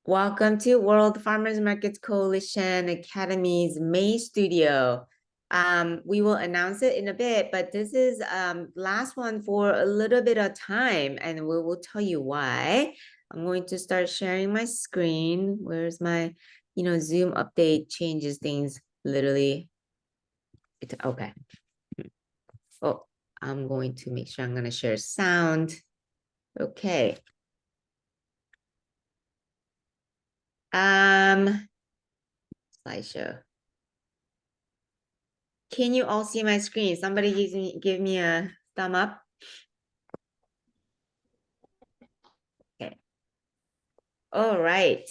Welcome to World Farmers Markets Coalition Academy's May studio. We will announce it in a bit, but this is last one for a little bit of time, and we will tell you why. I'm going to start sharing my screen. Where's my, Zoom update changes things literally. It's okay. Oh, I'm going to make sure I'm going to share sound. Okay. Slideshow. Can you all see my screen? Somebody give me a thumb up. Okay. All right.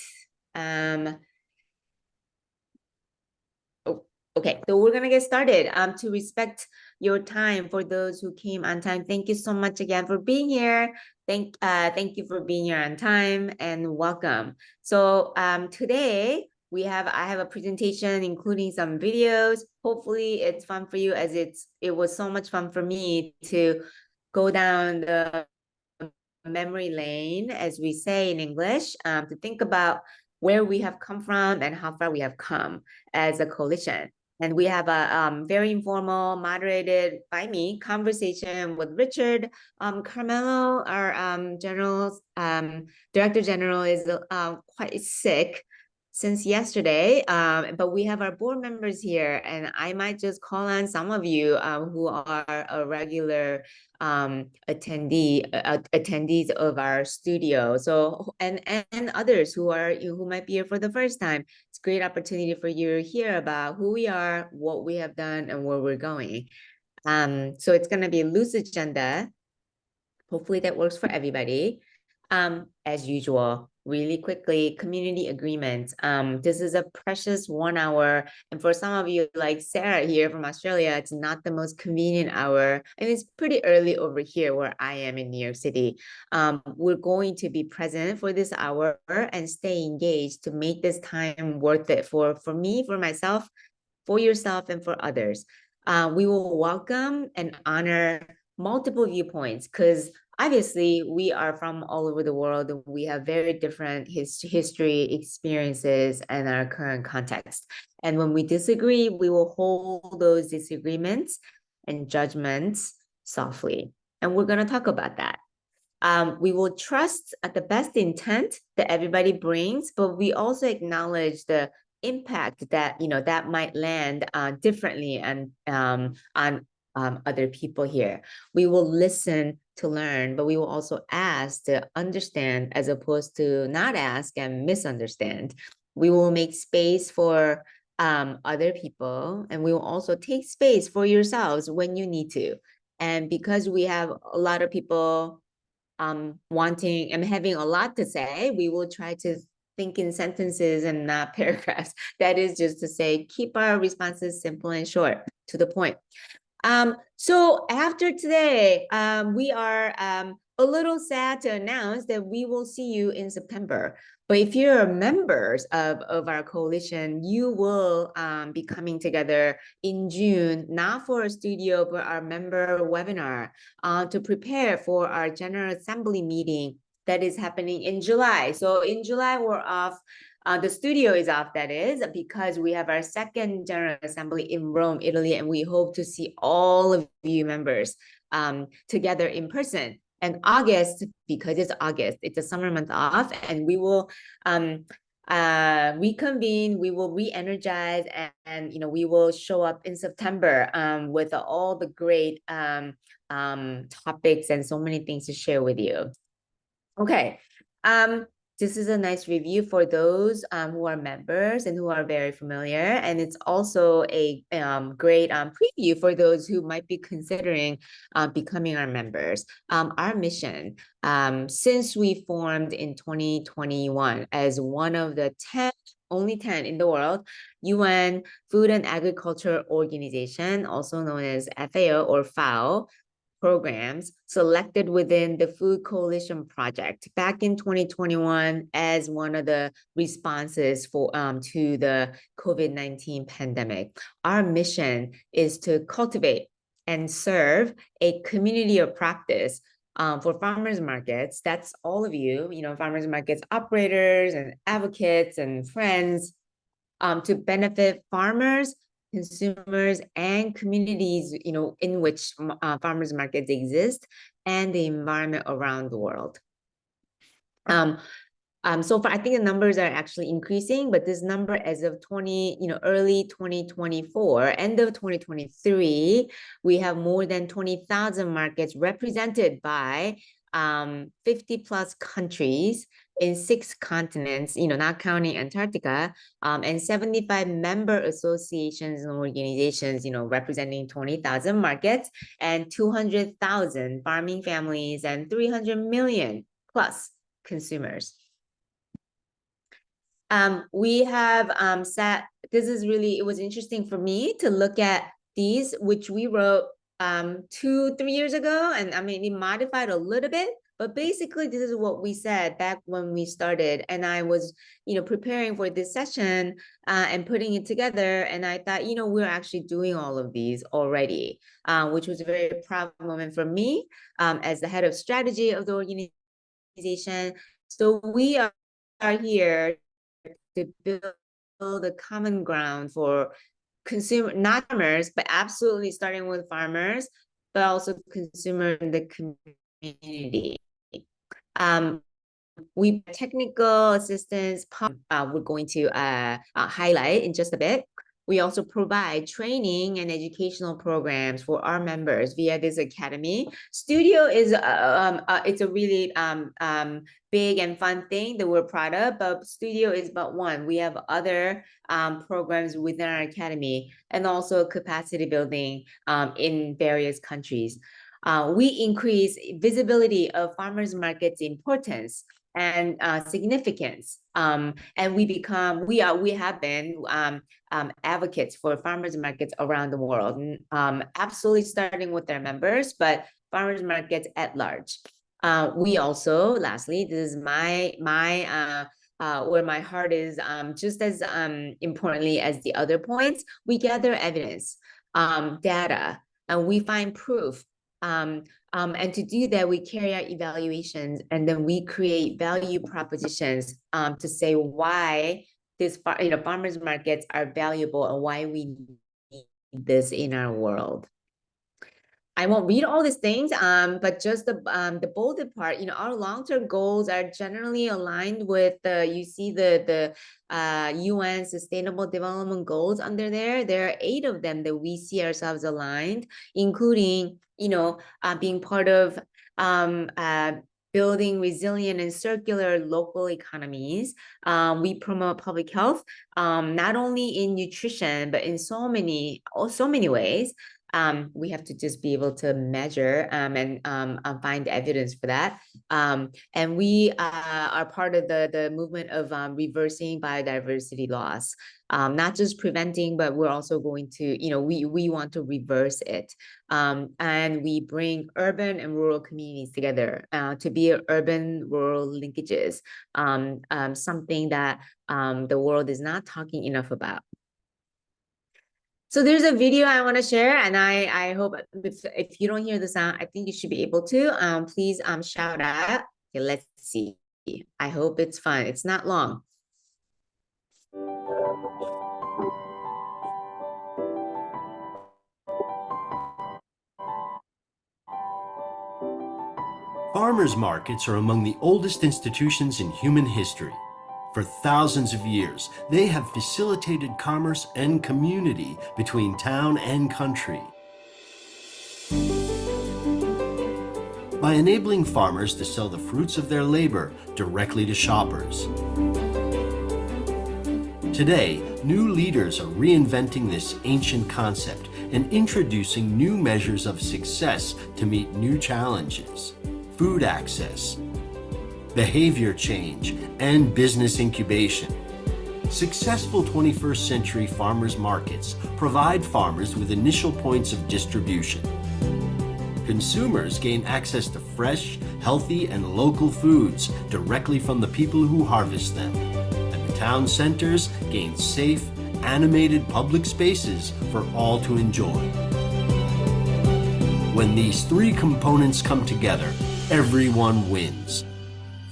Okay, so we're gonna get started. To respect your time for those who came on time, thank you so much again for being here. Thank you for being here on time and welcome. So today I have a presentation including some videos. Hopefully it's fun for you as it was so much fun for me to go down the memory lane, as we say in English, to think about where we have come from and how far we have come as a coalition. And we have a very informal, moderated by me conversation with Richard. Carmelo, our Director General, is quite sick since yesterday, but we have our board members here, and I might just call on some of you who are a regular attendees of our studio. So and others who might be here for the first time. It's a great opportunity for you to hear about who we are, what we have done, and where we're going. So it's going to be a loose agenda. Hopefully that works for everybody. As usual, really quickly, community agreement. This is a precious 1 hour. And for some of you like Sarah here from Australia, it's not the most convenient hour. And it's pretty early over here where I am in New York City. We're going to be present for this hour and stay engaged to make this time worth it for me, for myself, for yourself, and for others. We will welcome and honor multiple viewpoints because obviously we are from all over the world. We have very different history, experiences, and our current context. And when we disagree, we will hold those disagreements and judgments softly. And we're going to talk about that. We will trust at the best intent that everybody brings, but we also acknowledge the impact that that might land differently and on other people here. We will listen to learn, but we will also ask to understand as opposed to not ask and misunderstand. We will make space for other people, and we will also take space for yourselves when you need to. And because we have a lot of people wanting and having a lot to say, we will try to think in sentences and not paragraphs. That is just to say, keep our responses simple and short, to the point. So after today, we are a little sad to announce that we will see you in September. But if you're members of our coalition, you will be coming together in June, not for a studio, but our member webinar to prepare for our General Assembly meeting that is happening in July. So in July, we're off. The studio is off, that is, because we have our second General Assembly in Rome, Italy, and we hope to see all of you members together in person. And August, because it's August, it's a summer month off, and we will reconvene, we will re-energize, and we will show up in September with all the great topics and so many things to share with you. Okay. This is a nice review for those who are members and who are very familiar. And it's also a great preview for those who might be considering becoming our members. Our mission, since we formed in 2021 as one of the only 10 in the world, UN Food and Agriculture Organization, also known as FAO or FAO, programs selected within the Food Coalition Project back in 2021 as one of the responses for to the COVID-19 pandemic. Our mission is to cultivate and serve a community of practice for farmers markets. That's all of you, farmers markets operators and advocates and friends, to benefit farmers, consumers, and communities, in which farmers markets exist, and the environment around the world. So far, I think the numbers are actually increasing, but this number as of early 2024, end of 2023, we have more than 20,000 markets represented by 50 plus countries in 6 continents, not counting Antarctica, and 75 member associations and organizations, representing 20,000 markets and 200,000 farming families and 300 million plus consumers. We have it was interesting for me to look at these, which we wrote 2-3 years ago, and we modified a little bit, but basically this is what we said back when we started, and I was preparing for this session and putting it together, and I thought we're actually doing all of these already, which was a very proud moment for me as the head of strategy of the organization. So we are here to build a common ground for not farmers, but absolutely starting with farmers, but also consumers in the community. We technical assistance we're going to highlight in just a bit. We also provide training and educational programs for our members via this academy. Studio is it's a really big and fun thing that we're proud of, but Studio is but one. We have other programs within our academy, and also capacity building in various countries. We increase visibility of farmers markets' importance and significance, and we have been advocates for farmers markets around the world, absolutely starting with their members, but farmers markets at large. We also, lastly, this is my where my heart is, just as importantly as the other points, we gather evidence, data, and we find proof. And to do that, we carry out evaluations, and then we create value propositions to say why farmers markets are valuable and why we need this in our world. I won't read all these things, but just the bolded part, our long-term goals are generally aligned with you see the UN Sustainable Development Goals under there. There are 8 of them that we see ourselves aligned, including, being part of building resilient and circular local economies. We promote public health, not only in nutrition, but in so many ways. We have to just be able to measure and find evidence for that. And we are part of the movement of reversing biodiversity loss, not just preventing, but we're also going to, we want to reverse it. And we bring urban and rural communities together to be urban-rural linkages, something that the world is not talking enough about. So there's a video I want to share, and I hope if you don't hear the sound, I think you should be able to. Please shout out. Okay, let's see. I hope it's fun. It's not long. Farmers markets are among the oldest institutions in human history. For thousands of years, they have facilitated commerce and community between town and country. By enabling farmers to sell the fruits of their labor directly to shoppers. Today, new leaders are reinventing this ancient concept and introducing new measures of success to meet new challenges: food access, behavior change, and business incubation. Successful 21st century farmers markets provide farmers with initial points of distribution. Consumers gain access to fresh, healthy, and local foods directly from the people who harvest them. And the town centers gain safe, animated public spaces for all to enjoy. When these 3 components come together, everyone wins.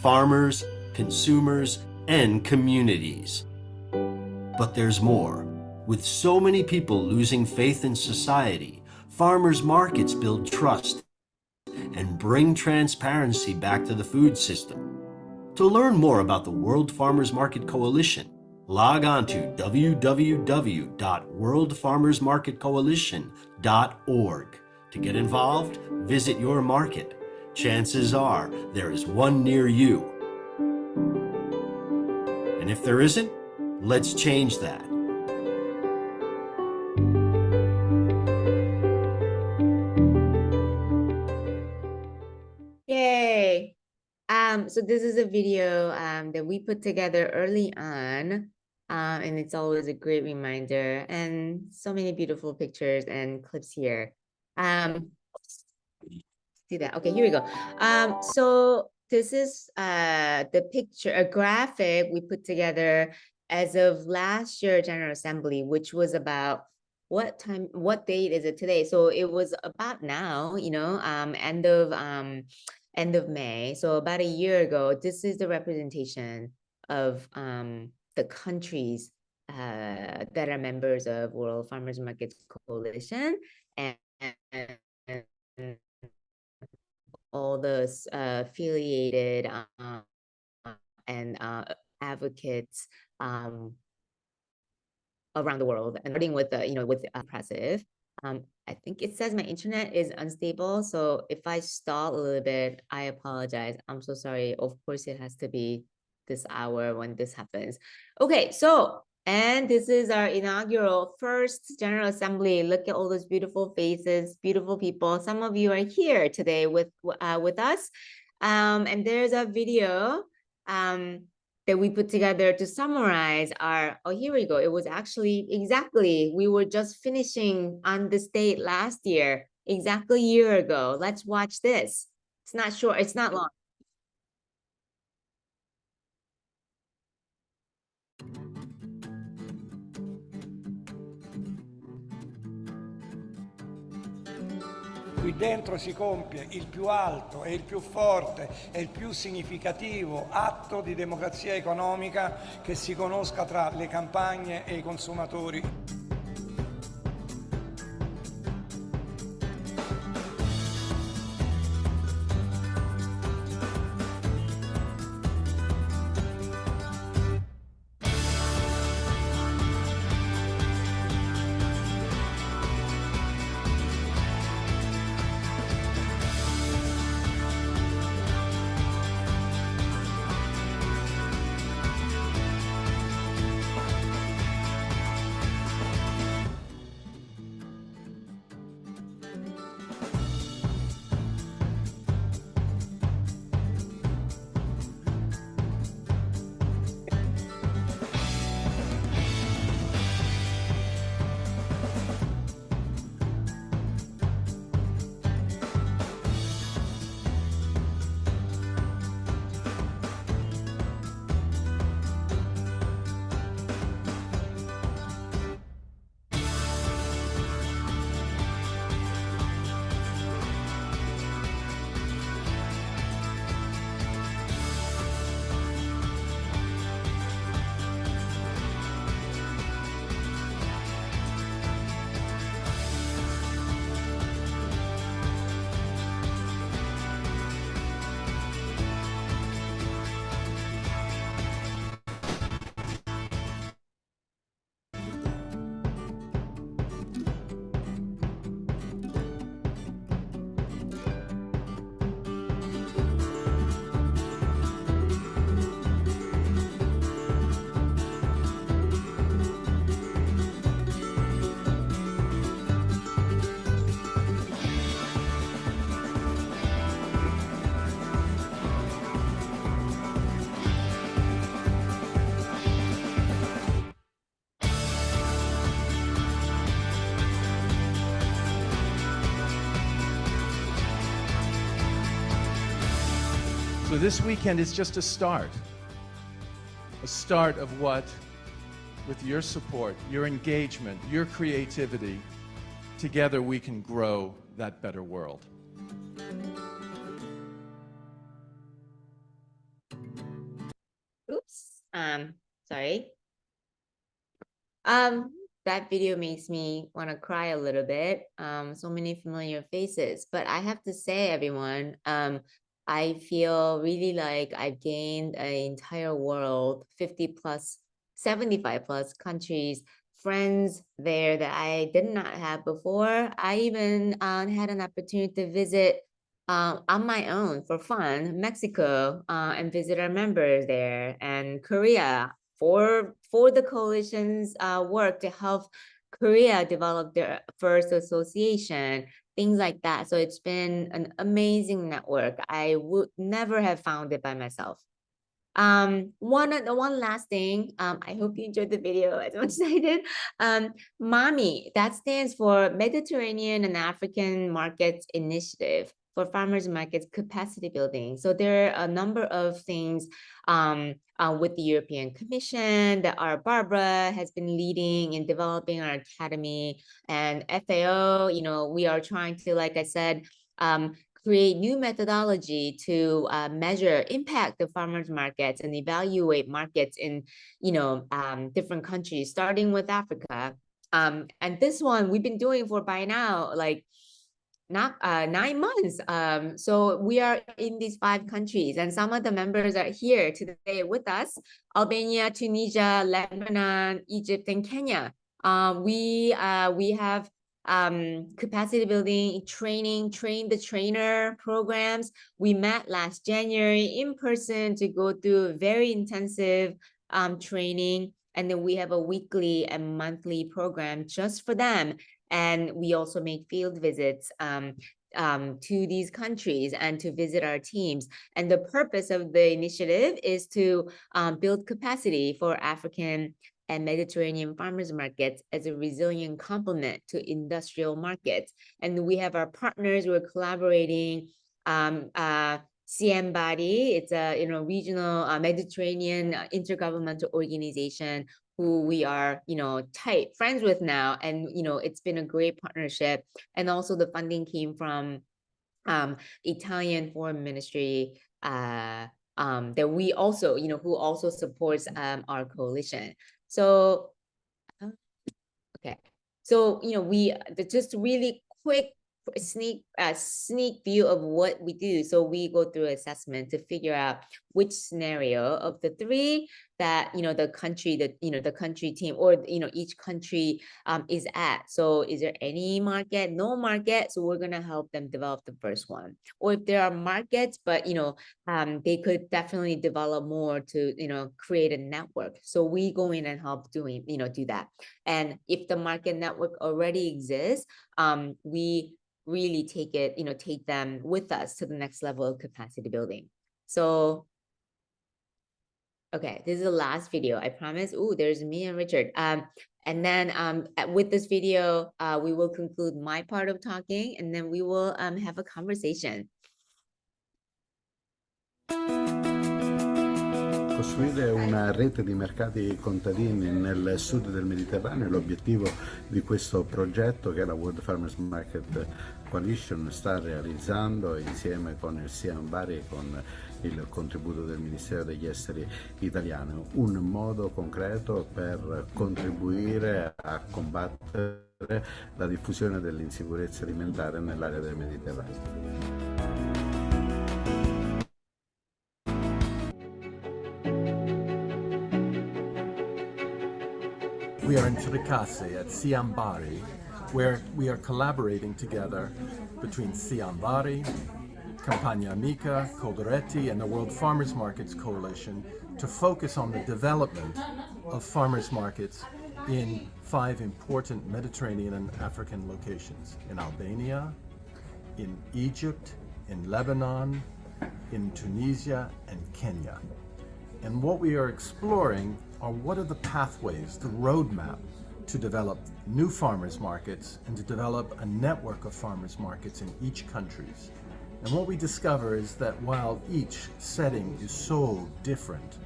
Farmers, consumers, and communities. But there's more. With so many people losing faith in society, farmers' markets build trust and bring transparency back to the food system. To learn more about the World Farmers Market Coalition, log on to www.worldfarmersmarketcoalition.org. To get involved, visit your market. Chances are there is one near you. And if there isn't, let's change that. Yay. So this is a video that we put together early on, and it's always a great reminder, and so many beautiful pictures and clips here. See that? Okay, here we go. So this is the picture, a graphic we put together as of last year General Assembly, which was about what time, what date is it today? So it was about now, you know, end of May. So about a year ago. This is the representation of the countries that are members of World Farmers Market Coalition, and all the affiliated and advocates around the world, and starting with with impressive. I think it says my internet is unstable, so if I stall a little bit, I apologize. I'm so sorry. Of course, it has to be this hour when this happens. Okay, so and this is our inaugural first General Assembly. Look at all those beautiful faces, beautiful people. Some of you are here today with us, and there's a video that we put together to summarize our, oh, here we go. It was actually exactly, we were just finishing on this date last year, exactly a year ago. Let's watch this. It's not short, it's not long. Qui dentro si compie il più alto e il più forte e il più significativo atto di democrazia economica che si conosca tra le campagne e i consumatori. So this weekend is just a start of what, with your support, your engagement, your creativity, together we can grow that better world. sorry. That video makes me want to cry a little bit. So many familiar faces, but I have to say, everyone, I feel really like I've gained an entire world, 50 plus, 75 plus countries, friends there that I did not have before. I even had an opportunity to visit on my own for fun, Mexico, and visit our members there, and Korea for the coalition's work to help Korea develop their first association, things like that. So it's been an amazing network. I would never have found it by myself. One last thing, I hope you enjoyed the video as much as I did. MAMI, that stands for Mediterranean and African Markets Initiative for Farmers Markets Capacity Building. So there are a number of things with the European Commission that our Barbara has been leading in developing our academy, and FAO, we are trying to, like I said, create new methodology to measure impact of farmers markets and evaluate markets in different countries, starting with Africa. And this one we've been doing for by now like not 9 months. So we are in these 5 countries, and some of the members are here today with us: Albania, Tunisia, Lebanon, Egypt, and Kenya. We have capacity building, training, train the trainer programs. We met last January in person to go through very intensive training, and then we have a weekly and monthly program just for them. And we also make field visits to these countries and to visit our teams. And the purpose of the initiative is to build capacity for African and Mediterranean farmers markets as a resilient complement to industrial markets. And we have our partners, we're collaborating, CM Body, it's a regional Mediterranean intergovernmental organization who we are tight friends with now, and it's been a great partnership. And also the funding came from Italian Foreign Ministry that we also who also supports our coalition. So okay, so we just really quick sneak view of what we do. So we go through assessment to figure out which scenario of the 3 that the country the country team or each country is at. So is there any market, no market? So we're going to help them develop the first one. Or if there are markets, but they could definitely develop more to create a network. So we go in and help do that. And if the market network already exists, we really take them with us to the next level of capacity building. So okay, this is the last video, I promise. Oh, there's me and Richard. And then with this video, we will conclude my part of talking, and then we will have a conversation. Costruire una rete di mercati contadini nel sud del Mediterraneo è l'obiettivo di questo progetto che la World Farmers Market Coalition sta realizzando insieme con il CM Bari e con il contributo del Ministero degli Esteri italiano, un modo concreto per contribuire a combattere la diffusione dell'insicurezza alimentare nell'area del Mediterraneo. We are in Tricase at Siambari, where we are collaborating together between Siambari, Campagna Amica, Coldiretti, and the World Farmers Markets Coalition to focus on the development of farmers markets in 5 important Mediterranean and African locations: in Albania, in Egypt, in Lebanon, in Tunisia, and Kenya. And what we are exploring are what are the pathways, the roadmap to develop new farmers markets and to develop a network of farmers markets in each country. And what we discover is that while each setting is so different,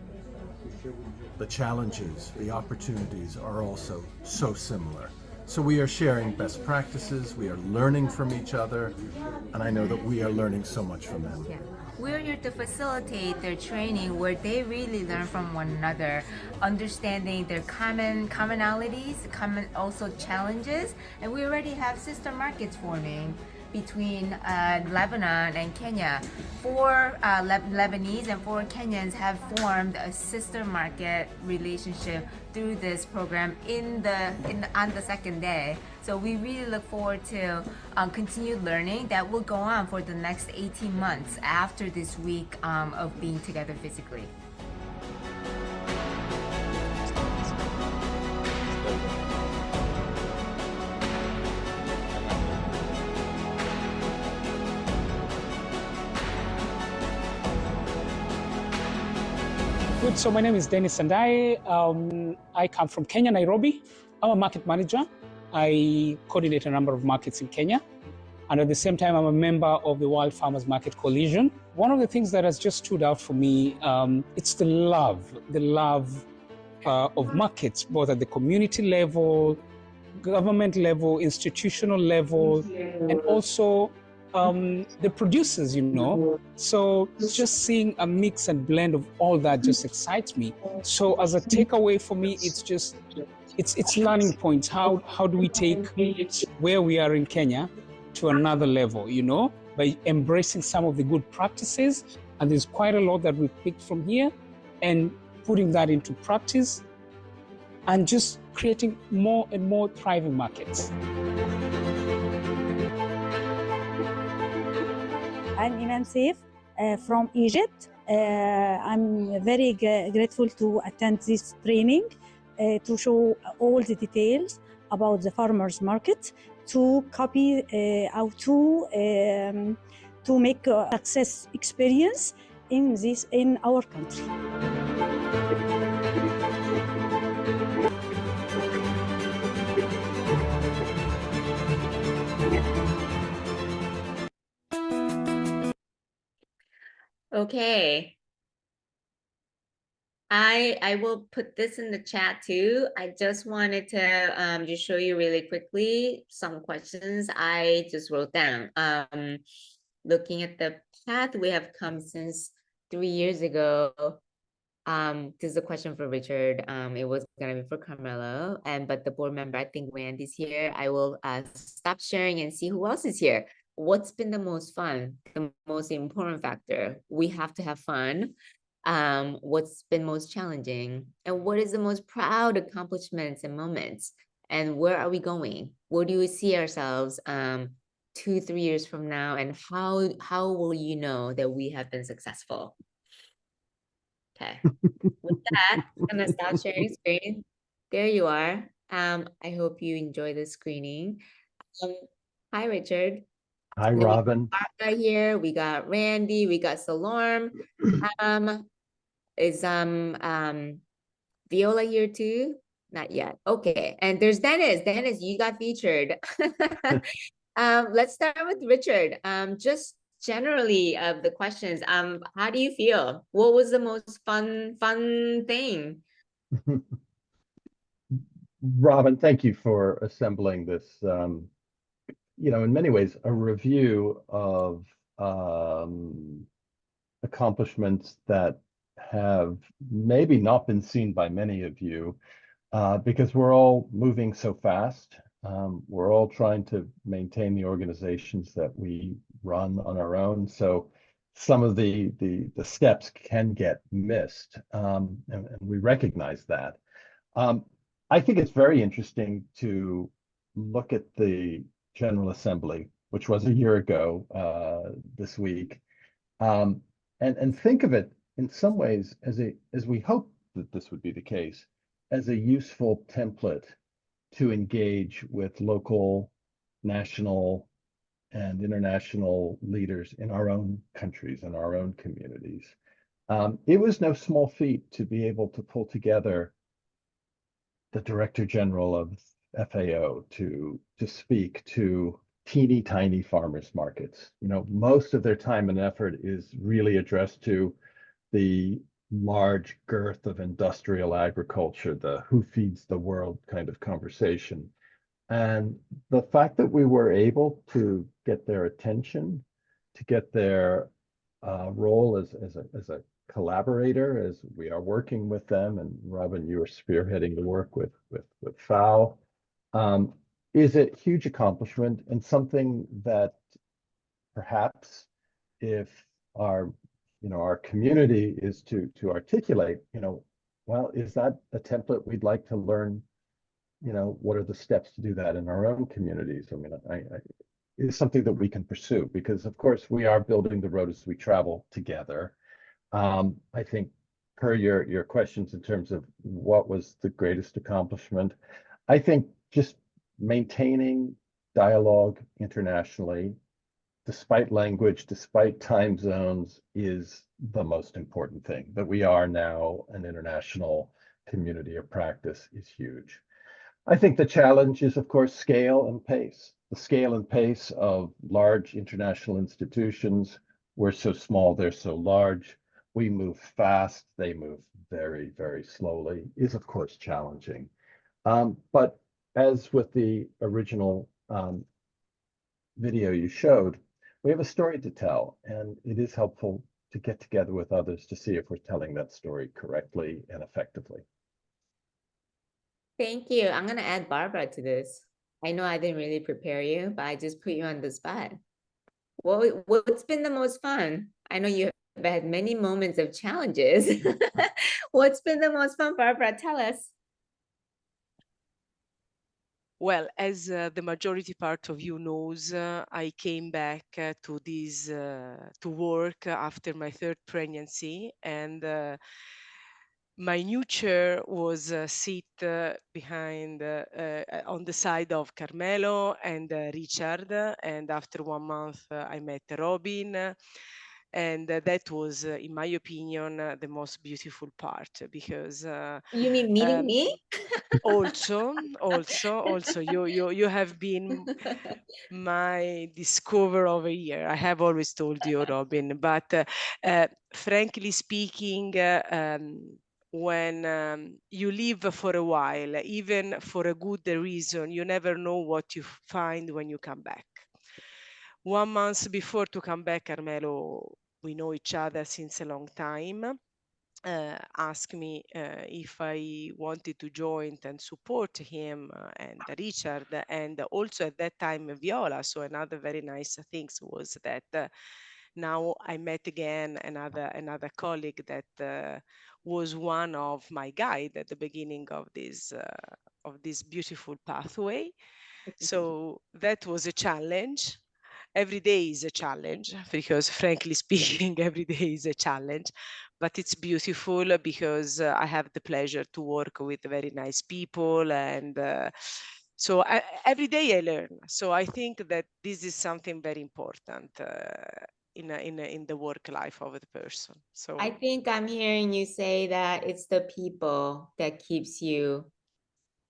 the challenges, the opportunities are also so similar. So we are sharing best practices, we are learning from each other, and I know that we are learning so much from them. Yeah. We're here to facilitate their training where they really learn from one another, understanding their commonalities, common also challenges, and we already have sister markets forming between Lebanon and Kenya. Four Lebanese and four Kenyans have formed a sister market relationship through this program on the second day. So we really look forward to continued learning that will go on for the next 18 months after this week of being together physically. Good. So my name is Dennis Sandai. I come from Kenya, Nairobi. I'm a market manager. I coordinate a number of markets in Kenya. And at the same time, I'm a member of the World Farmers Market Coalition. One of the things that has just stood out for me, it's the love of markets, both at the community level, government level, institutional level, and also the producers, you know. So just seeing a mix and blend of all that just excites me. So as a takeaway for me, it's learning points. How do we take where we are in Kenya to another level, you know, by embracing some of the good practices. And there's quite a lot that we've picked from here, and putting that into practice and just creating more and more thriving markets. I'm Iman Saif from Egypt. I'm very grateful to attend this training to show all the details about the farmers market, to copy how to make a success experience in our country. Okay. I will put this in the chat too. I just wanted to just show you really quickly some questions I just wrote down. Looking at the path we have come since 3 years ago. This is a question for Richard. It was gonna be for Carmelo, but the board member, I think Randy's here. I will stop sharing and see who else is here. What's been the most fun? The most important factor. We have to have fun. What's been most challenging? And what is the most proud accomplishments and moments? And where are we going? Where do we see ourselves 2-3 years from now? And how will you know that we have been successful? Okay. With that, I'm gonna stop sharing screen. There you are. I hope you enjoy the screening. Hi, Richard. Hi, Robin. Martha here. We got Randy. We got Salorm. Is Viola here too? Not yet. Okay. And there's Dennis. Dennis, you got featured. Let's start with Richard. Just generally of the questions, how do you feel? What was the most fun thing? Robin, thank you for assembling this, you know, in many ways, a review of accomplishments that have maybe not been seen by many of you, because we're all moving so fast. We're all trying to maintain the organizations that we run on our own. So some of the steps can get missed, and we recognize that. I think it's very interesting to look at the General Assembly, which was a year ago this week, and think of it in some ways as we hope that this would be the case, as a useful template to engage with local, national, and international leaders in our own countries and our own communities. It was no small feat to be able to pull together the Director General of FAO to speak to teeny tiny farmers markets. You know, most of their time and effort is really addressed to the large girth of industrial agriculture, the who feeds the world kind of conversation. And the fact that we were able to get their attention, to get their role as a collaborator, as we are working with them, and Robin, you are spearheading the work with FAO, is a huge accomplishment and something that perhaps if our our community is to articulate, well, is that a template we'd like to learn? What are the steps to do that in our own communities? I mean, it's something that we can pursue because, of course, we are building the road as we travel together. I think per your questions in terms of what was the greatest accomplishment, I think just maintaining dialogue internationally, despite language, despite time zones, is the most important thing. That we are now an international community of practice is huge. I think the challenge is, of course, scale and pace. The scale and pace of large international institutions. We're so small, they're so large. We move fast, they move very, very slowly, is of course challenging. But as with the original video you showed, we have a story to tell, and it is helpful to get together with others to see if we're telling that story correctly and effectively. Thank you. I'm gonna add Barbara to this. I know I didn't really prepare you, but I just put you on the spot. What's been the most fun? I know you have had many moments of challenges. What's been the most fun, Barbara? Tell us. Well, as the majority part of you knows, I came back to this to work after my third pregnancy, and my new chair was sit behind on the side of Carmelo and Richard, and after 1 month I met Robin. And that was, in my opinion, the most beautiful part because You mean meeting me? also you have been my discover of a year. I have always told you, Robin, but frankly speaking, when you live for a while, even for a good reason, you never know what you find when you come back. 1 month before to come back, Carmelo, we know each other since a long time, asked me if I wanted to join and support him and Richard, and also at that time Viola. So another very nice thing was that now I met again another colleague that was one of my guide at the beginning of this beautiful pathway. So that was a challenge. Every day is a challenge because frankly speaking, every day is a challenge, but it's beautiful because I have the pleasure to work with very nice people, and so every day I learn. So I think that this is something very important in the work life of the person. So I think I'm hearing you say that it's the people that keeps you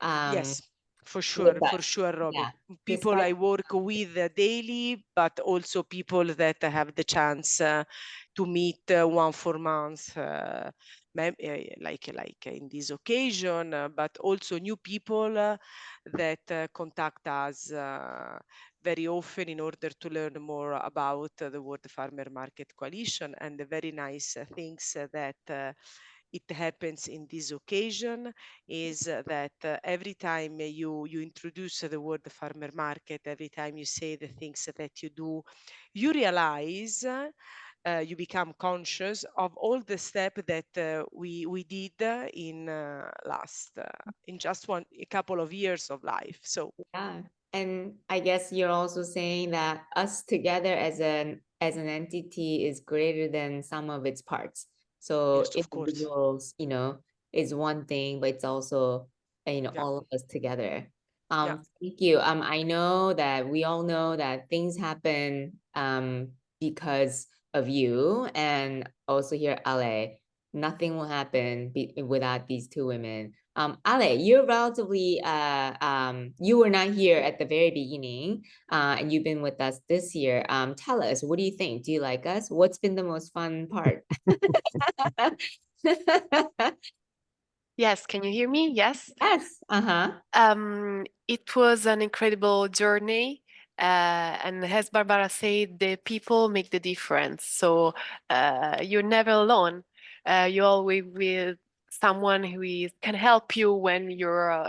yes, for with sure, us. Robin. Yeah. People I Despite work with daily, but also people that I have the chance to meet 1 4 months, like in this occasion, but also new people that contact us very often in order to learn more about the World Farmer Market Coalition and the very nice things that it happens in this occasion is that every time you introduce the word farmer market, every time you say the things that you do, you realize you become conscious of all the steps that we did in just a couple of years of life. So yeah. And I guess you're also saying that us together as an entity is greater than some of its parts. So yes, of course. individuals, is one thing, but it's also, Yeah, all of us together. yeah. Thank you. I know that we all know that things happen because of you, and also here, Ale, nothing will happen without these two women. Ale, you're relatively you were not here at the very beginning, and you've been with us this year. Tell us, what do you think? Do you like us? What's been the most fun part? Yes, can you hear me? Yes. Yes. Uh-huh. It was an incredible journey. And as Barbara said, the people make the difference. So you're never alone. You're always with someone can help you when you're,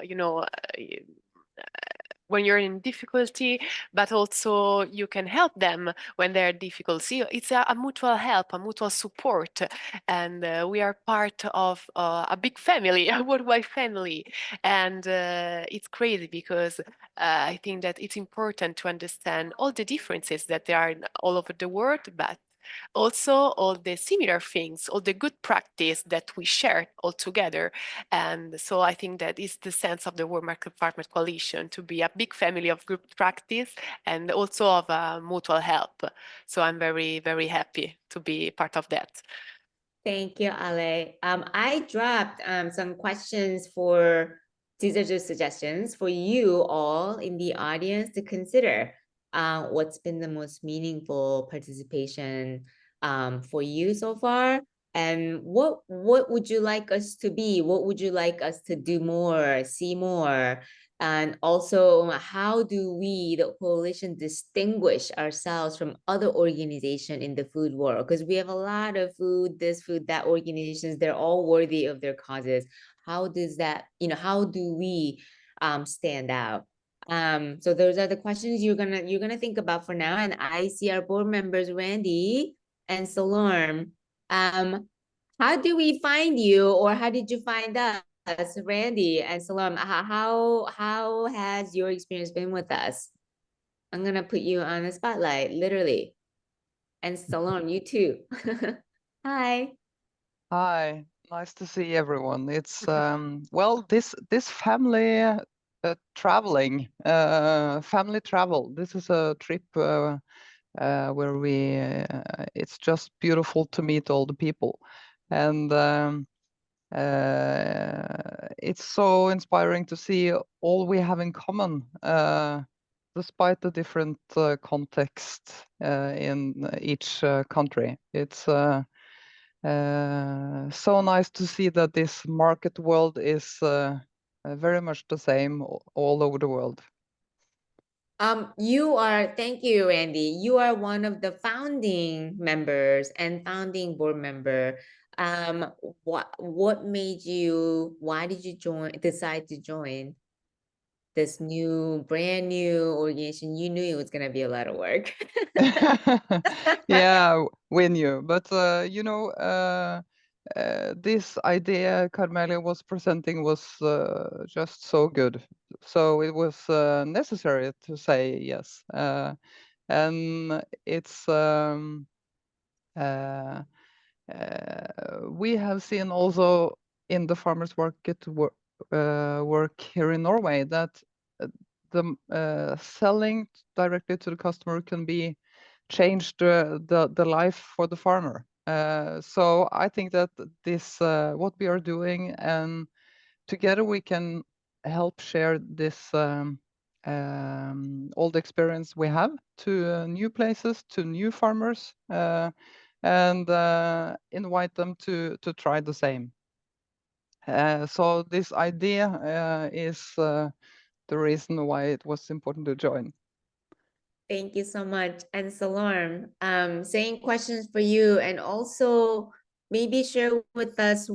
when you're in difficulty, but also you can help them when they're difficult. See, it's a mutual help, a mutual support, and we are part of a big family, a worldwide family, and it's crazy because I think that it's important to understand all the differences that there are all over the world, but also all the similar things, all the good practice that we share all together. And so I think that is the sense of the World Market Farmers Coalition, to be a big family of good practice and also of mutual help. So I'm very, very happy to be part of that. Thank you, Ale. I dropped some questions for, these are just suggestions for you all in the audience to consider. What's been the most meaningful participation for you so far? And what would you like us to be? What would you like us to do more, see more? And also, how do we, the coalition, distinguish ourselves from other organizations in the food world? Because we have a lot of food, this, food, that organizations, they're all worthy of their causes. How does that, how do we stand out? So those are the questions you're gonna think about for now. And I see our board members, Randy and Salorm. How do we find you, or how did you find us? Randy and Salam, how has your experience been with us? I'm gonna put you on the spotlight, literally. And Salam, you too. Hi. Hi, nice to see everyone. It's well, this family traveling, family travel. This is a trip where it's just beautiful to meet all the people, and it's so inspiring to see all we have in common, despite the different context in each country. It's so nice to see that this market world is very much the same all over the world. Thank you, Randy. You are one of the founding members and founding board member. What made you, why did you decide to join this brand new organization? You knew it was gonna be a lot of work. Yeah, we knew, but this idea Carmelia was presenting was just so good, so it was necessary to say yes, and it's we have seen also in the farmers market work here in Norway that the selling directly to the customer can be changed the life for the farmer. So I think that this what we are doing, and together we can help share this all the experience we have to new places, to new farmers, and invite them to try the same. So this idea is the reason why it was important to join. Thank you so much. And Salarm, same questions for you, and also maybe share with us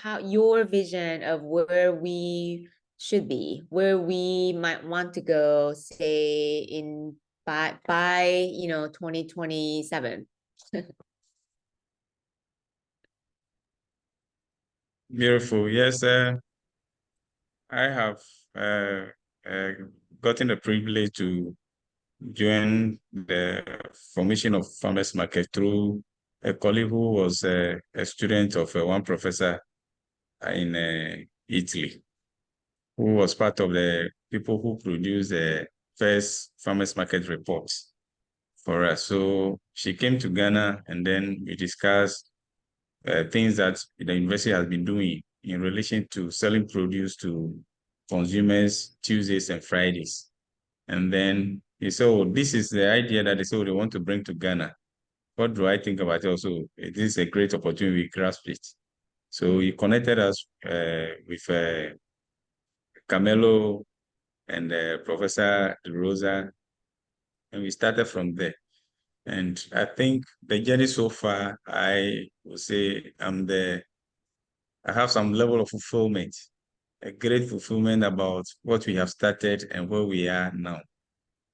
how your vision of where we should be, where we might want to go, say by 2027. Beautiful. Yes, I have gotten the privilege to join the formation of farmers market through a colleague who was a student of one professor in Italy, who was part of the people who produced the first farmers market reports for us. So she came to Ghana, and then we discussed things that the university has been doing in relation to selling produce to consumers Tuesdays and Fridays. And then he said, oh, this is the idea that they say they want to bring to Ghana. What do I think about it also? This is a great opportunity, we grasp it. So he connected us with Camelo and Professor De Rosa, and we started from there. And I think the journey so far, I would say I have some level of fulfillment, a great fulfillment about what we have started and where we are now.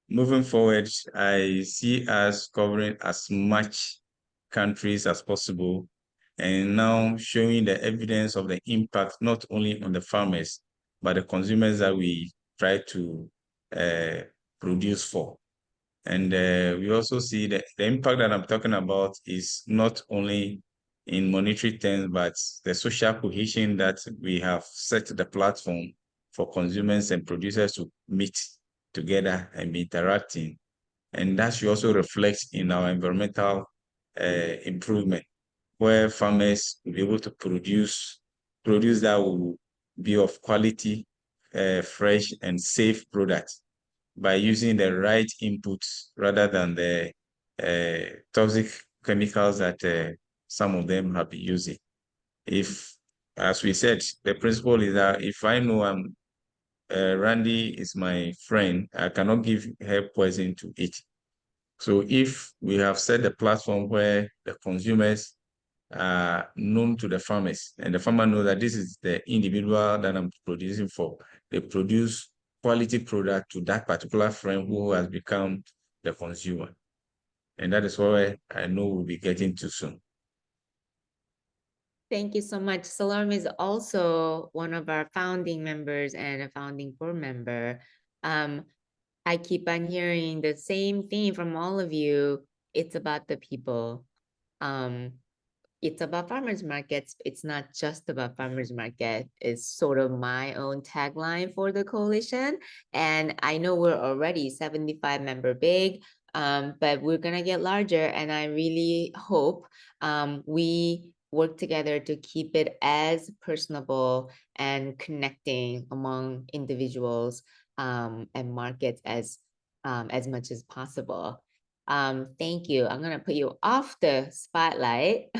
Moving forward, I see us covering as much countries as possible and now showing the evidence of the impact not only on the farmers, but the consumers that we try to produce for. And we also see that the impact that I'm talking about is not only in monetary terms, but the social cohesion that we have set the platform for consumers and producers to meet together and be interacting. And that should also reflect in our environmental improvement, where farmers will be able to produce that will be of quality, fresh and safe products by using the right inputs rather than the toxic chemicals that some of them have been using. If, as we said, the principle is that if I know Randy is my friend, I cannot give her poison to eat. So if we have set the platform where the consumers are known to the farmers and the farmer knows that this is the individual that I'm producing for, they produce quality product to that particular friend who has become the consumer. And that is where I know we'll be getting to soon. Thank you so much. Salome is also one of our founding members and a founding board member. I keep on hearing the same thing from all of you. It's about the people. It's about farmers markets. It's not just about farmers market. It's sort of my own tagline for the coalition. And I know we're already 75 member big, but we're gonna get larger. And I really hope we work together to keep it as personable and connecting among individuals and markets as much as possible. Thank you. I'm gonna put you off the spotlight.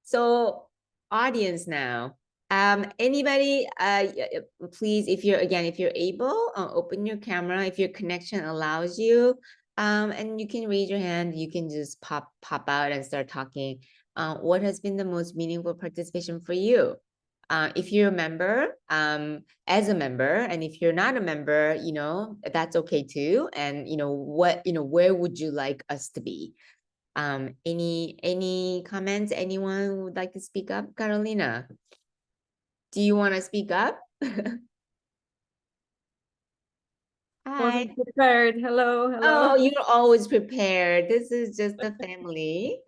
So audience now. Anybody, please, if you're able, open your camera if your connection allows you. And you can raise your hand, you can just pop out and start talking. What has been the most meaningful participation for you? If you're a member, as a member, and if you're not a member, that's okay too. And where would you like us to be? Any comments? Anyone would like to speak up? Carolina, do you want to speak up? Hi. Wasn't prepared. Hello. Oh, you're always prepared. This is just a family.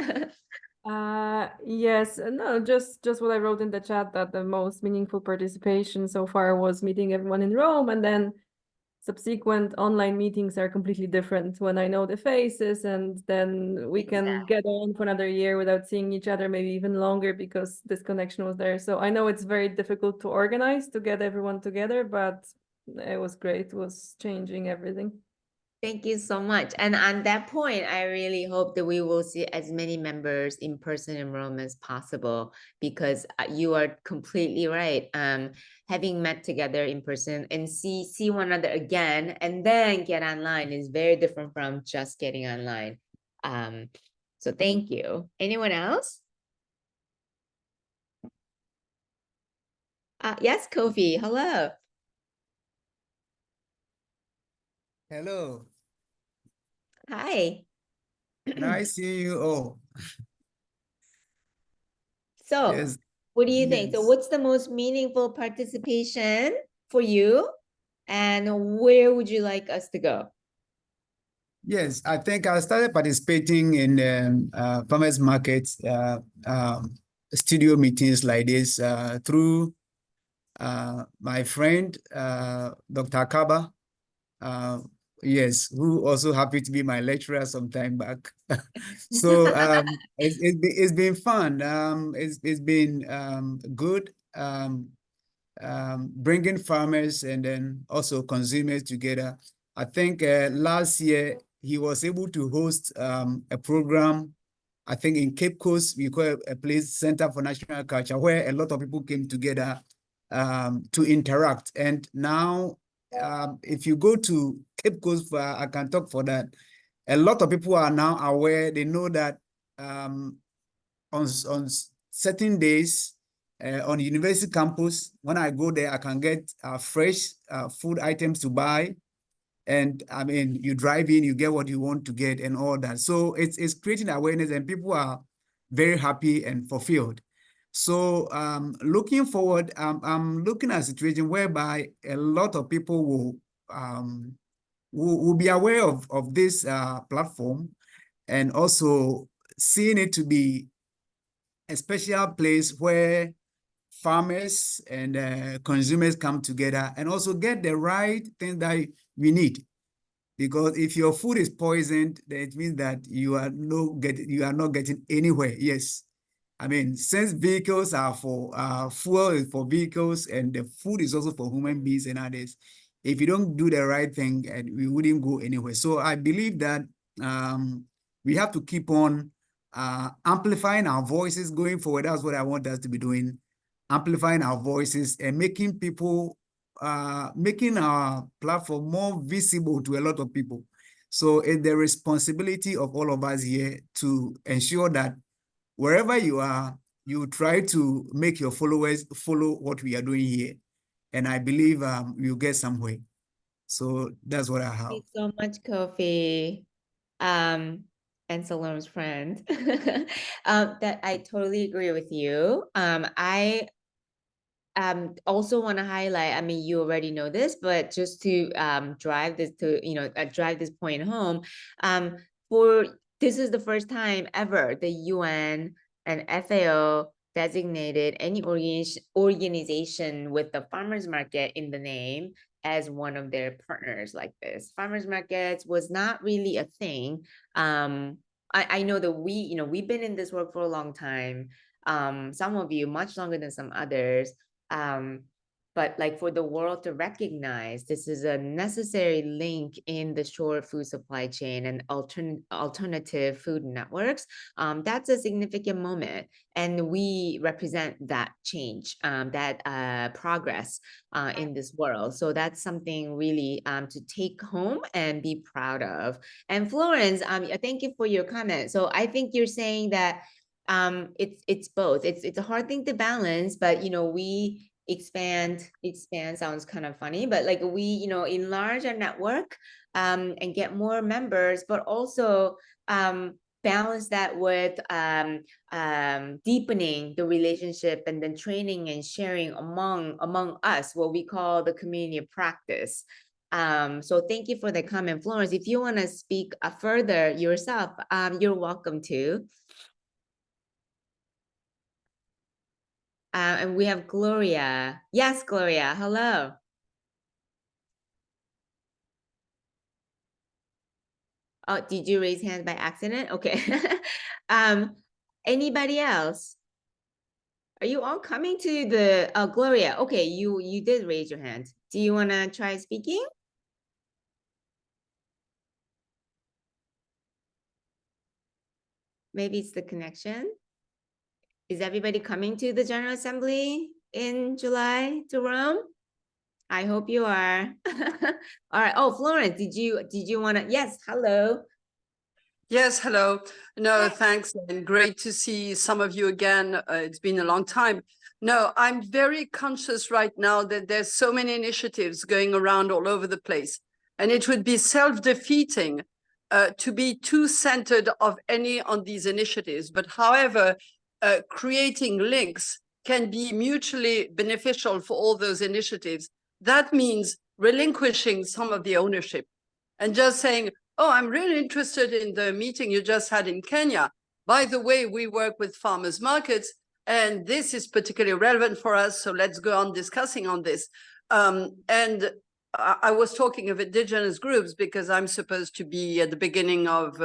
Yes, no, just what I wrote in the chat, that the most meaningful participation so far was meeting everyone in Rome, and then subsequent online meetings are completely different when I know the faces, and then we can get on for another year without seeing each other, maybe even longer, because this connection was there. So I know it's very difficult to organize to get everyone together, but it was great. It was changing everything. Thank you so much. And on that point, I really hope that we will see as many members in person in Rome as possible, because you are completely right. Having met together in person and see one another again and then get online is very different from just getting online. So thank you. Anyone else? Yes, Kofi, hello. Hello. Hi. Nice seeing you all. So Yes. what do you think? So what's the most meaningful participation for you? And where would you like us to go? Yes, I think I started participating in farmers markets, studio meetings like this through my friend, Dr. Akaba. Yes, who also happened to be my lecturer some time back. So it's been fun. It's been good. Bringing farmers and then also consumers together. I think last year he was able to host a program I think in Cape Coast, we call a place Center for National Culture, where a lot of people came together to interact. And now, if you go to Cape Coast, I can talk for that. A lot of people are now aware. They know that on certain days on university campus, when I go there, I can get fresh food items to buy. And I mean, you drive in, you get what you want to get and all that. So it's creating awareness, and people are very happy and fulfilled. So looking forward, I'm looking at a situation whereby a lot of people will be aware of this platform, and also seeing it to be a special place where farmers and consumers come together and also get the right thing that we need. Because if your food is poisoned, then it means that you are not getting anywhere. Yes. I mean, since vehicles are for fuel is for vehicles, and the food is also for human beings and others. If you don't do the right thing, and we wouldn't go anywhere. So I believe that we have to keep on amplifying our voices going forward. That's what I want us to be doing, amplifying our voices and making people, making our platform more visible to a lot of people. So it's the responsibility of all of us here to ensure that wherever you are, you try to make your followers follow what we are doing here. And I believe you'll get somewhere. So that's what I have. Thank you so much, Kofi. And Salome's friend. That I totally agree with you. I also want to highlight, I mean, you already know this, but just to drive this point home, this is the first time ever the UN and FAO designated any organization with the farmers market in the name as one of their partners like this. Farmers markets was not really a thing. I know that we've been in this work for a long time. Some of you much longer than some others. But like for the world to recognize this is a necessary link in the short food supply chain and alternative food networks, that's a significant moment. And we represent that change, that progress in this world. So that's something really to take home and be proud of. And Florence, thank you for your comment. So I think you're saying that it's both. It's a hard thing to balance, but we expand sounds kind of funny, but like we enlarge our network and get more members, but also balance that with deepening the relationship and then training and sharing among us, what we call the community of practice. So thank you for the comment, Florence. If you want to speak further yourself, you're welcome to. And we have Gloria. Yes, Gloria, hello. Oh, did you raise hands by accident? Okay. Anybody else? Are you all coming to the, Gloria, okay, you did raise your hand. Do you want to try speaking? Maybe it's the connection. Is everybody coming to the General Assembly in July to Rome? I hope you are. All right. Oh, Florence, did you want to? Yes. Hello. Yes. Hello. No, thanks. And great to see some of you again. It's been a long time. No, I'm very conscious right now that there's so many initiatives going around all over the place, and it would be self-defeating to be too centered of any on these initiatives. But however, creating links can be mutually beneficial for all those initiatives. That means relinquishing some of the ownership and just saying, oh, I'm really interested in the meeting you just had in Kenya. By the way, we work with farmers markets, and this is particularly relevant for us, so let's go on discussing on this. And I was talking of indigenous groups because I'm supposed to be at the beginning of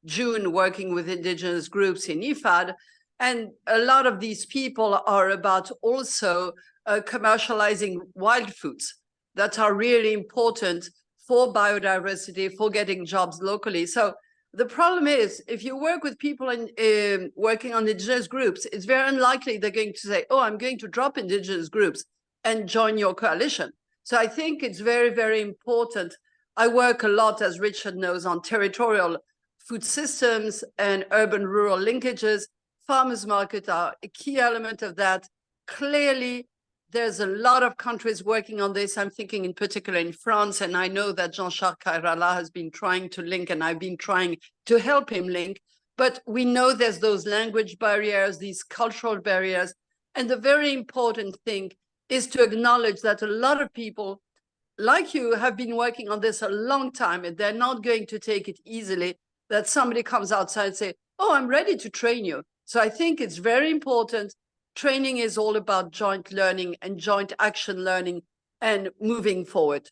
June working with indigenous groups in IFAD. And a lot of these people are about also commercializing wild foods that are really important for biodiversity, for getting jobs locally. So The problem is, if you work with people in working on indigenous groups, it's very unlikely they're going to say, oh, I'm going to drop indigenous groups and join your coalition. So I think it's very, very important. I work a lot, as Richard knows, on territorial food systems and urban-rural linkages. Farmers markets are a key element of that. Clearly, there's a lot of countries working on this. I'm thinking in particular in France, and I know that Jean-Charles Cairala has been trying to link, and I've been trying to help him link. But we know there's those language barriers, these cultural barriers. And the very important thing is to acknowledge that a lot of people like you have been working on this a long time, and they're not going to take it easily that somebody comes outside and say, oh, I'm ready to train you. So I think it's very important. Training is all about joint learning and joint action learning and moving forward.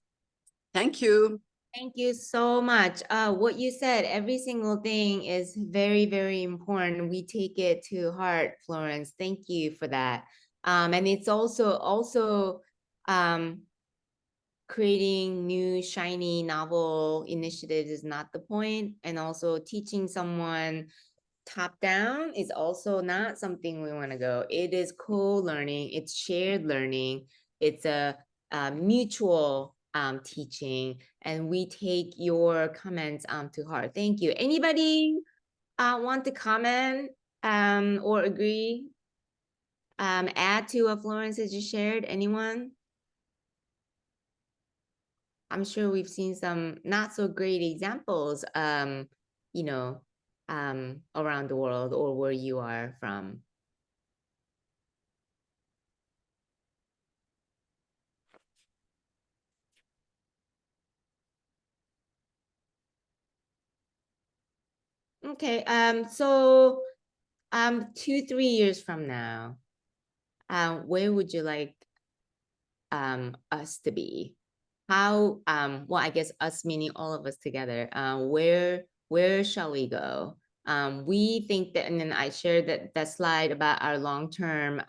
Thank you. Thank you so much. What you said, every single thing is very, very important. We take it to heart, Florence. Thank you for that. And it's also creating new, shiny, novel initiatives is not the point. And also teaching someone top down is also not something we want to go. It is co-learning, it's shared learning, it's a mutual teaching, and we take your comments to heart. Thank you. Anybody want to comment or agree, add to what Florence has just shared? Anyone? I'm sure we've seen some not so great examples, you know, around the world or where you are from. Okay, so 2-3 years from now, where would you like us to be? How well, I guess us meaning all of us together, where shall we go? We think that, and then I shared that slide about our long-term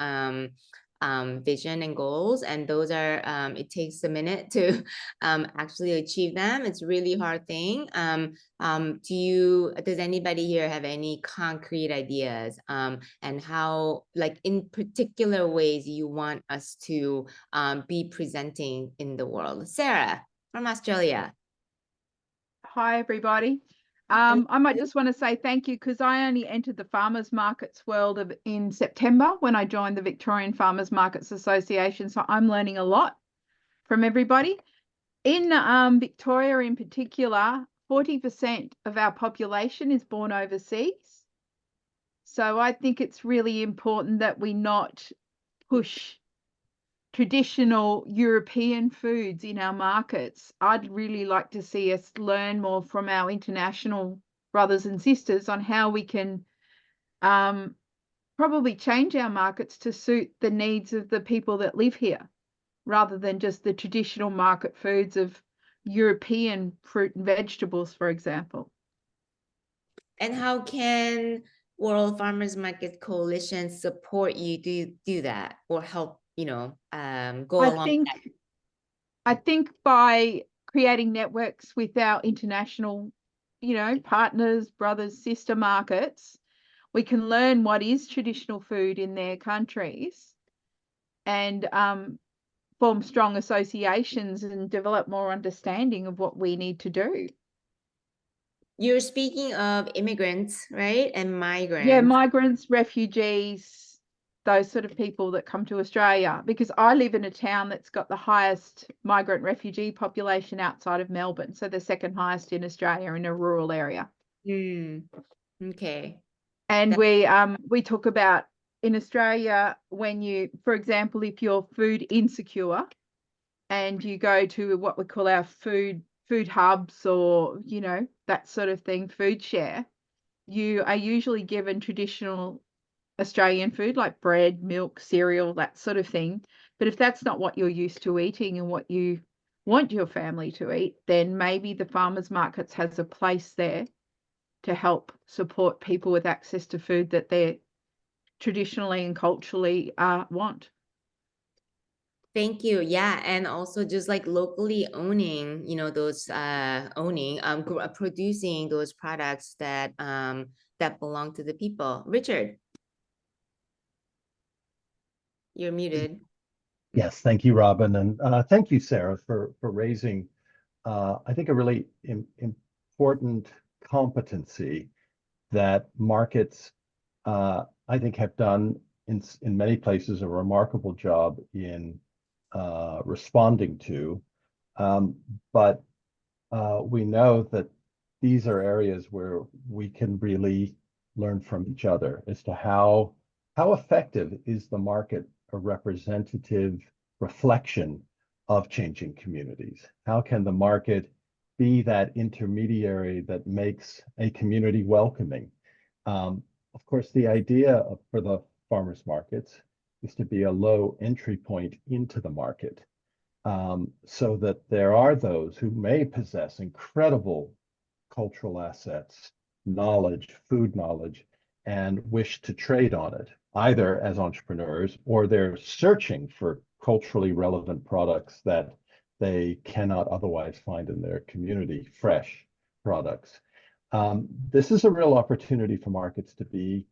vision and goals, and those are it takes a minute to actually achieve them. It's a really hard thing. Does anybody here have any concrete ideas and how, like, in particular ways you want us to be presenting in the world? Sarah from Australia. Hi, everybody. I might just want to say thank you, because I only entered the farmers markets world in September when I joined the Victorian Farmers Markets Association. So I'm learning a lot from everybody. In Victoria in particular, 40% of our population is born overseas. So I think it's really important that we not push traditional European foods in our markets. I'd really like to see us learn more from our international brothers and sisters on how we can probably change our markets to suit the needs of the people that live here, rather than just the traditional market foods of European fruit and vegetables, for example. And how can World Farmers Market Coalition support you to do that, or help, you know, go along that? I think by creating networks with our international, you know, partners, brothers, sister markets, we can learn what is traditional food in their countries and form strong associations and develop more understanding of what we need to do. You're speaking of immigrants, right? And migrants. Yeah, migrants, refugees, those sort of people that come to Australia, because I live in a town that's got the highest migrant refugee population outside of Melbourne. So the second highest in Australia in a rural area. Okay. And we talk about in Australia, when you, for example, if you're food insecure and you go to what we call our food hubs, or, you know, that sort of thing, food share, you are usually given traditional Australian food like bread, milk, cereal, that sort of thing. But if that's not what you're used to eating and what you want your family to eat, then maybe the farmers markets has a place there to help support people with access to food that they traditionally and culturally want. Thank you. Yeah, and also just like locally owning, those producing those products that belong to the people. Richard, you're muted. Yes, thank you, Robin, and thank you, Sarah, for raising, I think, a really important competency that markets, I think, have done in many places a remarkable job in responding to. But we know that these are areas where we can really learn from each other as to how effective is the market a representative reflection of changing communities? How can the market be that intermediary that makes a community welcoming? Of course, the idea for the farmers markets is to be a low entry point into the market, so that there are those who may possess incredible cultural assets, knowledge, food knowledge, and wish to trade on it, either as entrepreneurs or they're searching for culturally relevant products that they cannot otherwise find in their community, fresh products. This is a real opportunity for markets to be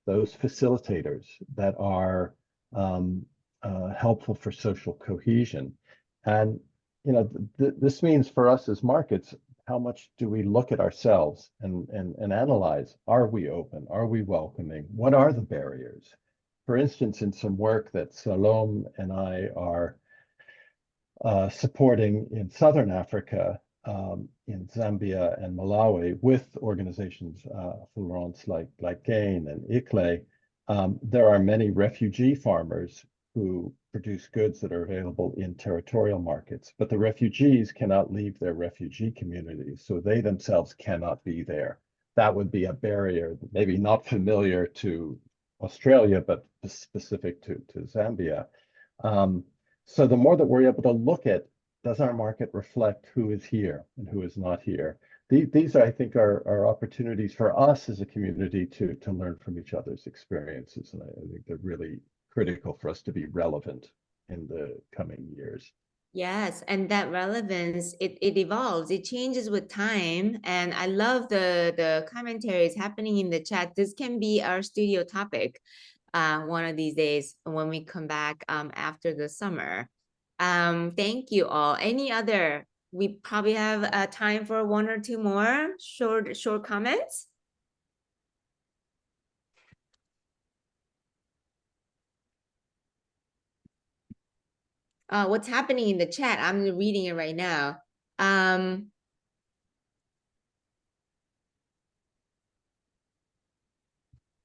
those facilitators that are helpful for social cohesion. And this means for us as markets, how much do we look at ourselves and analyze? Are we open? Are we welcoming? What are the barriers? For instance, in some work that Salome and I are supporting in Southern Africa, in Zambia and Malawi, with organizations, Florence, like GAIN and ICLE, there are many refugee farmers who produce goods that are available in territorial markets, but the refugees cannot leave their refugee communities, so they themselves cannot be there. That would be a barrier, maybe not familiar to Australia, but specific to Zambia. So the more that we're able to look at, does our market reflect who is here and who is not here? These, I think, are opportunities for us as a community to learn from each other's experiences. And I think they're really critical for us to be relevant in the coming years. Yes, and that relevance, it evolves, it changes with time. And I love the commentaries happening in the chat. This can be our studio topic one of these days when we come back after the summer. Thank you all. We probably have time for one or two more short comments. What's happening in the chat? I'm reading it right now.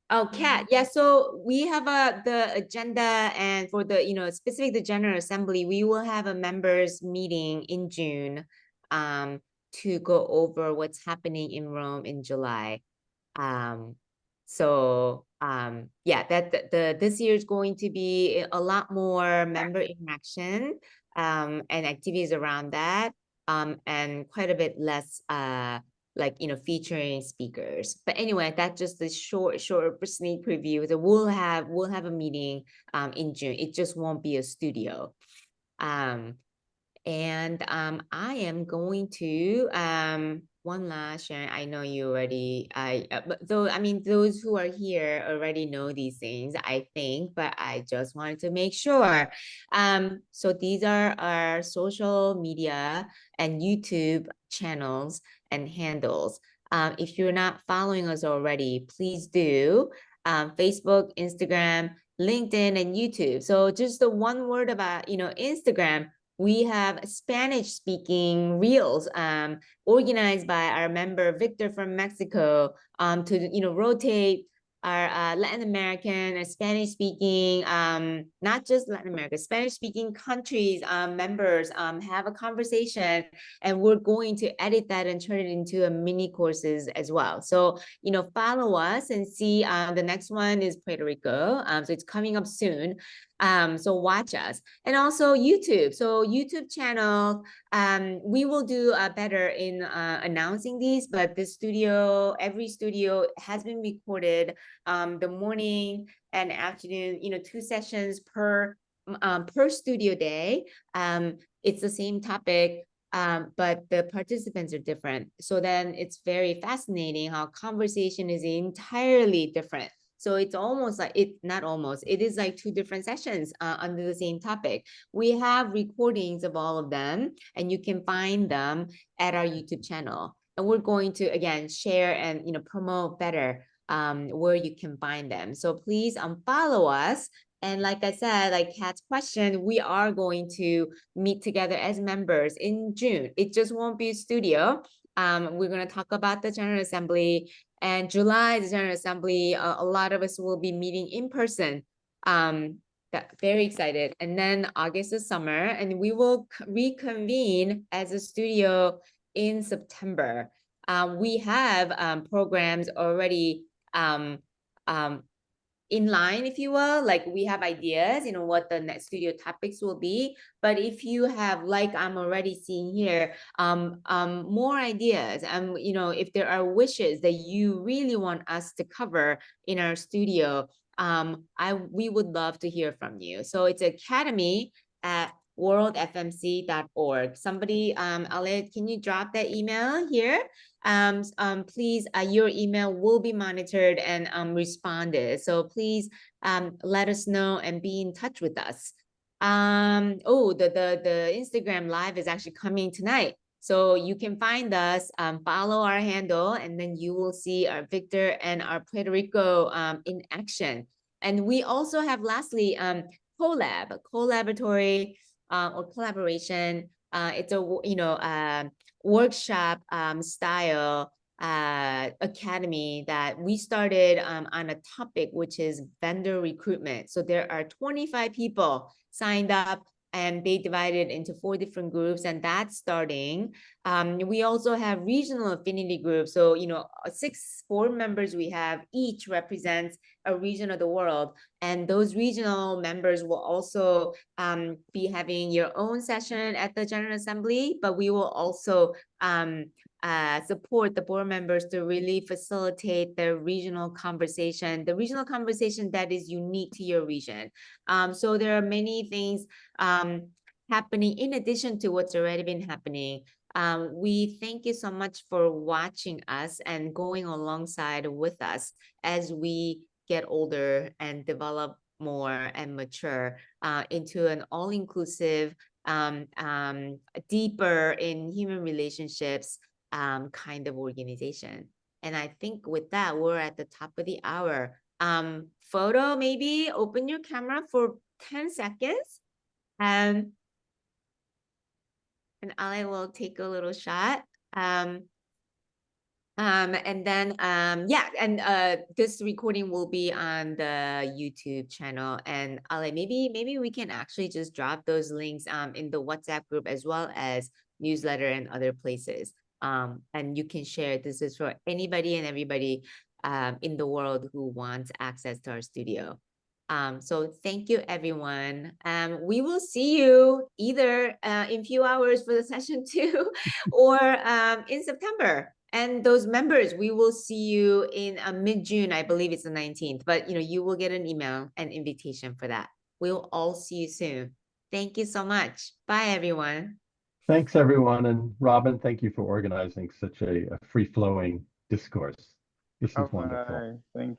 Oh, Kat, yeah, so we have the agenda, and for the, specific the General Assembly, we will have a members meeting in June to go over what's happening in Rome in July. Yeah, this year is going to be a lot more member interaction and activities around that, and quite a bit less featuring speakers. But anyway, that's just a short sneak preview. So we'll have a meeting in June. It just won't be a studio. And I am going to one last, Sharon, I know you already, those who are here already know these things, I think, but I just wanted to make sure. So these are our social media and YouTube channels and handles. If you're not following us already, please do. Facebook, Instagram, LinkedIn, and YouTube. So just the one word about, Instagram, we have Spanish speaking reels organized by our member Victor from Mexico to rotate our Latin American and Spanish speaking, not just Latin America, Spanish speaking countries members have a conversation, and we're going to edit that and turn it into a mini courses as well. So follow us and see. The next one is Puerto Rico, so it's coming up soon. So watch us. And also YouTube. So YouTube channel, we will do better in announcing these, but every studio has been recorded the morning and afternoon, 2 sessions per per studio day. It's the same topic, but the participants are different. So then it's very fascinating how conversation is entirely different. So it's almost like it is like two different sessions under the same topic. We have recordings of all of them, and you can find them at our YouTube channel. And we're going to, again, share and promote better where you can find them. So please follow us. And like I said, like Kat's question, we are going to meet together as members in June. It just won't be a studio. We're going to talk about the General Assembly, and July, the General Assembly, a lot of us will be meeting in person. Very excited. And then August is summer, and we will reconvene as a studio in September. We have programs already in line, if you will. Like we have ideas, what the next studio topics will be. But if you have, like I'm already seeing here, more ideas, if there are wishes that you really want us to cover in our studio, we would love to hear from you. So it's academy@worldfmc.org. Somebody, Ale, can you drop that email here? Please, your email will be monitored and responded. So please let us know and be in touch with us. The Instagram live is actually coming tonight. So you can find us, follow our handle, and then you will see our Victor and our Puerto Rico in action. And we also have, lastly, collaboratory or collaboration. It's a workshop style academy that we started on a topic, which is vendor recruitment. So there are 25 people signed up, and they divided into 4 different groups, and that's starting. We also have regional affinity groups. So, 4 members we have, each represents a region of the world. And those regional members will also be having your own session at the General Assembly, but we will also support the board members to really facilitate the regional conversation that is unique to your region. So there are many things happening in addition to what's already been happening. We thank you so much for watching us and going alongside with us as we get older and develop more and mature into an all-inclusive, deeper in human relationships kind of organization. And I think with that, we're at the top of the hour. Photo, maybe open your camera for 10 seconds. And I will take a little shot. And then, this recording will be on the YouTube channel. And Ale, maybe we can actually just drop those links in the WhatsApp group as well as newsletter and other places. And you can share. This is for anybody and everybody in the world who wants access to our studio. So thank you, everyone. We will see you either in a few hours for the session 2 or in September. And those members, we will see you in mid-June. I believe it's the 19th, but you will get an email and invitation for that. We'll all see you soon. Thank you so much. Bye, everyone. Thanks, everyone. And Robin, thank you for organizing such a free-flowing discourse. This is wonderful. Thank